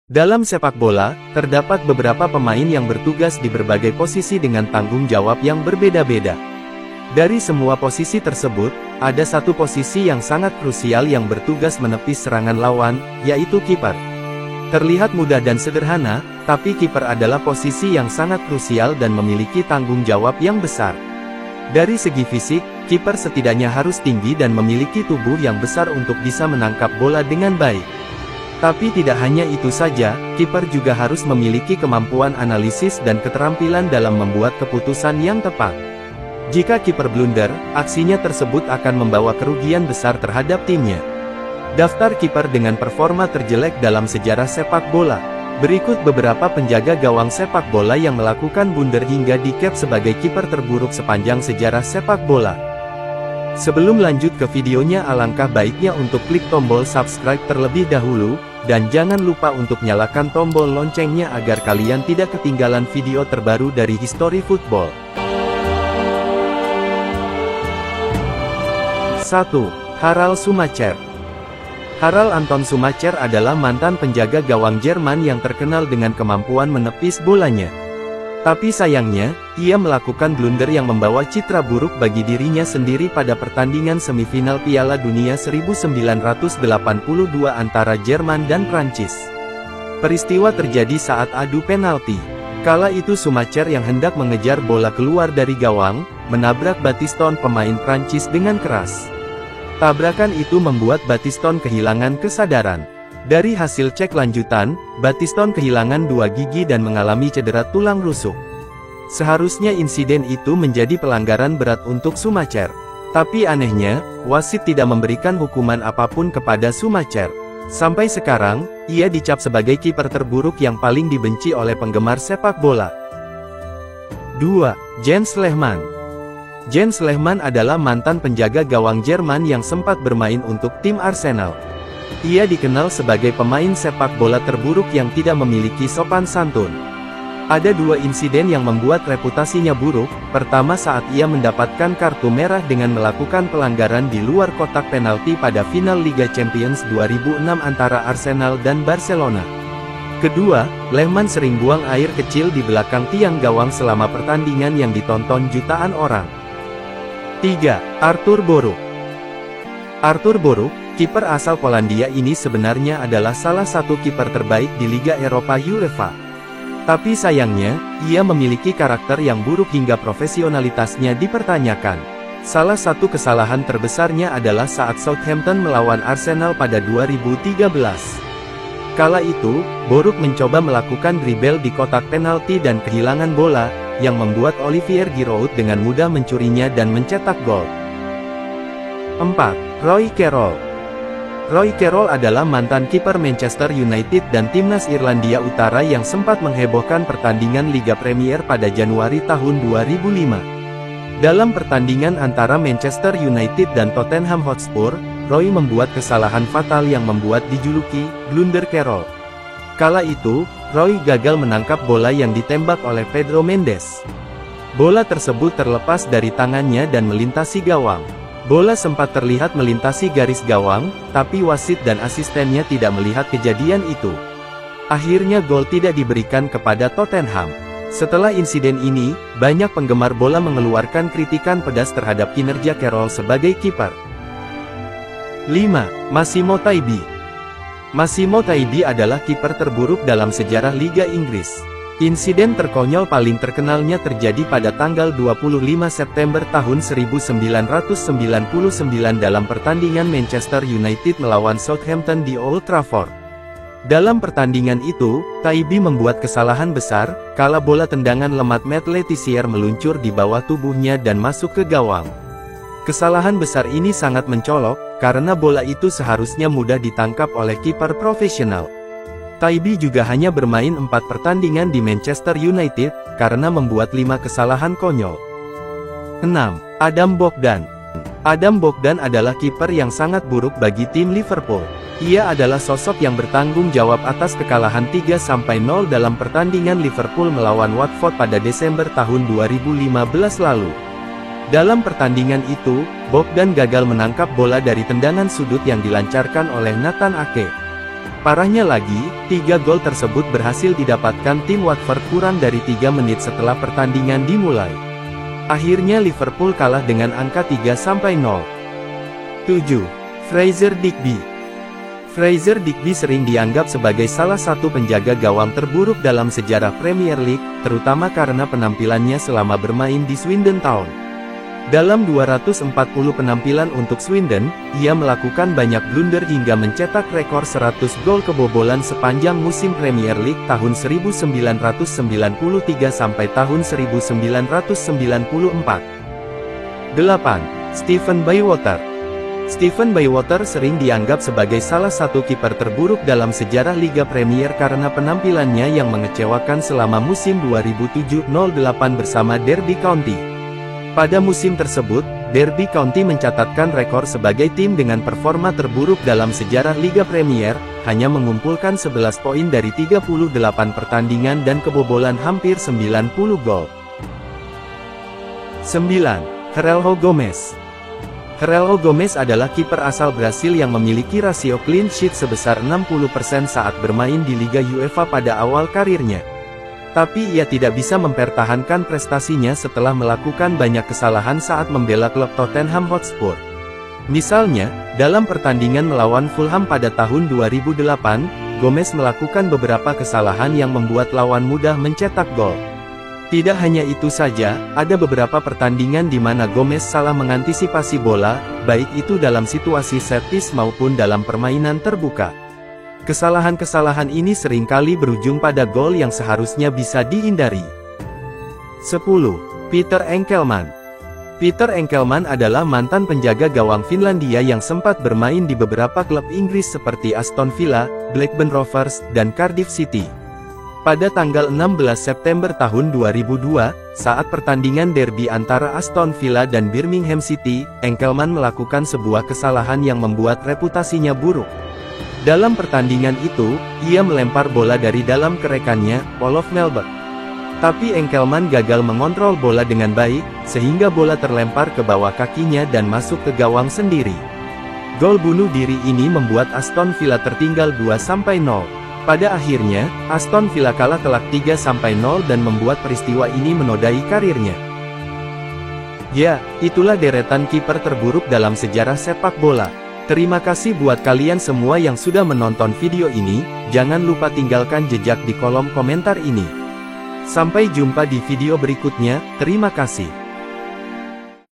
Dalam sepak bola, terdapat beberapa pemain yang bertugas di berbagai posisi dengan tanggung jawab yang berbeda-beda. Dari semua posisi tersebut, ada satu posisi yang sangat krusial yang bertugas menepis serangan lawan, yaitu kiper. Terlihat mudah dan sederhana, tapi kiper adalah posisi yang sangat krusial dan memiliki tanggung jawab yang besar. Dari segi fisik, kiper setidaknya harus tinggi dan memiliki tubuh yang besar untuk bisa menangkap bola dengan baik. Tapi tidak hanya itu saja, kiper juga harus memiliki kemampuan analisis dan keterampilan dalam membuat keputusan yang tepat. Jika kiper blunder, aksinya tersebut akan membawa kerugian besar terhadap timnya. Daftar kiper dengan performa terjelek dalam sejarah sepak bola. Berikut beberapa penjaga gawang sepak bola yang melakukan blunder hingga di-cap sebagai kiper terburuk sepanjang sejarah sepak bola. Sebelum lanjut ke videonya, alangkah baiknya untuk klik tombol subscribe terlebih dahulu, dan jangan lupa untuk nyalakan tombol loncengnya agar kalian tidak ketinggalan video terbaru dari History Football. 1. Harald Schumacher. Harald Anton Schumacher adalah mantan penjaga gawang Jerman yang terkenal dengan kemampuan menepis bolanya. Tapi sayangnya, ia melakukan blunder yang membawa citra buruk bagi dirinya sendiri pada pertandingan semifinal Piala Dunia 1982 antara Jerman dan Prancis. Peristiwa terjadi saat adu penalti. Kala itu Schumacher yang hendak mengejar bola keluar dari gawang, menabrak Battiston pemain Prancis dengan keras. Tabrakan itu membuat Battiston kehilangan kesadaran. Dari hasil cek lanjutan, Battiston kehilangan 2 gigi dan mengalami cedera tulang rusuk. Seharusnya insiden itu menjadi pelanggaran berat untuk Schumacher. Tapi anehnya, wasit tidak memberikan hukuman apapun kepada Schumacher. Sampai sekarang, ia dicap sebagai kiper terburuk yang paling dibenci oleh penggemar sepak bola. 2. Jens Lehmann. Jens Lehmann adalah mantan penjaga gawang Jerman yang sempat bermain untuk tim Arsenal. Ia dikenal sebagai pemain sepak bola terburuk yang tidak memiliki sopan santun. Ada 2 insiden yang membuat reputasinya buruk. Pertama, saat ia mendapatkan kartu merah dengan melakukan pelanggaran di luar kotak penalti pada final Liga Champions 2006 antara Arsenal dan Barcelona. Kedua, Lehmann sering buang air kecil di belakang tiang gawang selama pertandingan yang ditonton jutaan orang. 3. Artur Boruc. Artur Boruc, kiper asal Polandia ini sebenarnya adalah salah satu kiper terbaik di Liga Eropa UEFA. Tapi sayangnya, ia memiliki karakter yang buruk hingga profesionalitasnya dipertanyakan. Salah satu kesalahan terbesarnya adalah saat Southampton melawan Arsenal pada 2013. Kala itu, Boruc mencoba melakukan dribble di kotak penalti dan kehilangan bola, yang membuat Olivier Giroud dengan mudah mencurinya dan mencetak gol. 4. Roy Carroll. Roy Carroll adalah mantan kiper Manchester United dan timnas Irlandia Utara yang sempat menghebohkan pertandingan Liga Premier pada Januari tahun 2005. Dalam pertandingan antara Manchester United dan Tottenham Hotspur, Roy membuat kesalahan fatal yang membuat dijuluki blunder Carroll. Kala itu, Roy gagal menangkap bola yang ditembak oleh Pedro Mendes. Bola tersebut terlepas dari tangannya dan melintasi gawang. Bola sempat terlihat melintasi garis gawang, tapi wasit dan asistennya tidak melihat kejadian itu. Akhirnya gol tidak diberikan kepada Tottenham. Setelah insiden ini, banyak penggemar bola mengeluarkan kritikan pedas terhadap kinerja Carroll sebagai kiper. 5. Massimo Taibi. Massimo Taibi adalah kiper terburuk dalam sejarah Liga Inggris. Insiden terkonyol paling terkenalnya terjadi pada tanggal 25 September tahun 1999 dalam pertandingan Manchester United melawan Southampton di Old Trafford. Dalam pertandingan itu, Taibi membuat kesalahan besar, kala bola tendangan lemah Matt Letizia meluncur di bawah tubuhnya dan masuk ke gawang. Kesalahan besar ini sangat mencolok, karena bola itu seharusnya mudah ditangkap oleh kiper profesional. Taibi juga hanya bermain 4 pertandingan di Manchester United, karena membuat 5 kesalahan konyol. 6. Adam Bogdan. Adam Bogdan adalah kiper yang sangat buruk bagi tim Liverpool. Ia adalah sosok yang bertanggung jawab atas kekalahan 3-0 dalam pertandingan Liverpool melawan Watford pada Desember tahun 2015 lalu. Dalam pertandingan itu, Bogdan gagal menangkap bola dari tendangan sudut yang dilancarkan oleh Nathan Ake. Parahnya lagi, 3 gol tersebut berhasil didapatkan tim Watford kurang dari 3 menit setelah pertandingan dimulai. Akhirnya Liverpool kalah dengan angka 3-0. 7. Fraser Digby. Fraser Digby sering dianggap sebagai salah satu penjaga gawang terburuk dalam sejarah Premier League, terutama karena penampilannya selama bermain di Swindon Town. Dalam 240 penampilan untuk Swindon, ia melakukan banyak blunder hingga mencetak rekor 100 gol kebobolan sepanjang musim Premier League tahun 1993 sampai tahun 1994. 8. Steven Bywater. Steven Bywater sering dianggap sebagai salah satu kiper terburuk dalam sejarah Liga Premier karena penampilannya yang mengecewakan selama musim 2007-08 bersama Derby County. Pada musim tersebut, Derby County mencatatkan rekor sebagai tim dengan performa terburuk dalam sejarah Liga Premier, hanya mengumpulkan 11 poin dari 38 pertandingan dan kebobolan hampir 90 gol. 9. Geraldo Gomes. Geraldo Gomes adalah kiper asal Brasil yang memiliki rasio clean sheet sebesar 60% saat bermain di Liga UEFA pada awal karirnya. Tapi ia tidak bisa mempertahankan prestasinya setelah melakukan banyak kesalahan saat membela klub Tottenham Hotspur. Misalnya, dalam pertandingan melawan Fulham pada tahun 2008, Gomes melakukan beberapa kesalahan yang membuat lawan mudah mencetak gol. Tidak hanya itu saja, ada beberapa pertandingan di mana Gomes salah mengantisipasi bola, baik itu dalam situasi set piece maupun dalam permainan terbuka. Kesalahan-kesalahan ini seringkali berujung pada gol yang seharusnya bisa dihindari. 10. Peter Enkelman. Peter Enkelman adalah mantan penjaga gawang Finlandia yang sempat bermain di beberapa klub Inggris seperti Aston Villa, Blackburn Rovers, dan Cardiff City. Pada tanggal 16 September tahun 2002, saat pertandingan derby antara Aston Villa dan Birmingham City, Enkelman melakukan sebuah kesalahan yang membuat reputasinya buruk. Dalam pertandingan itu, ia melempar bola dari dalam ke rekannya, Olof Mellberg. Tapi Enkelman gagal mengontrol bola dengan baik, sehingga bola terlempar ke bawah kakinya dan masuk ke gawang sendiri. Gol bunuh diri ini membuat Aston Villa tertinggal 2-0. Pada akhirnya, Aston Villa kalah telak 3-0 dan membuat peristiwa ini menodai karirnya. Ya, itulah deretan kiper terburuk dalam sejarah sepak bola. Terima kasih buat kalian semua yang sudah menonton video ini, jangan lupa tinggalkan jejak di kolom komentar ini. Sampai jumpa di video berikutnya, terima kasih.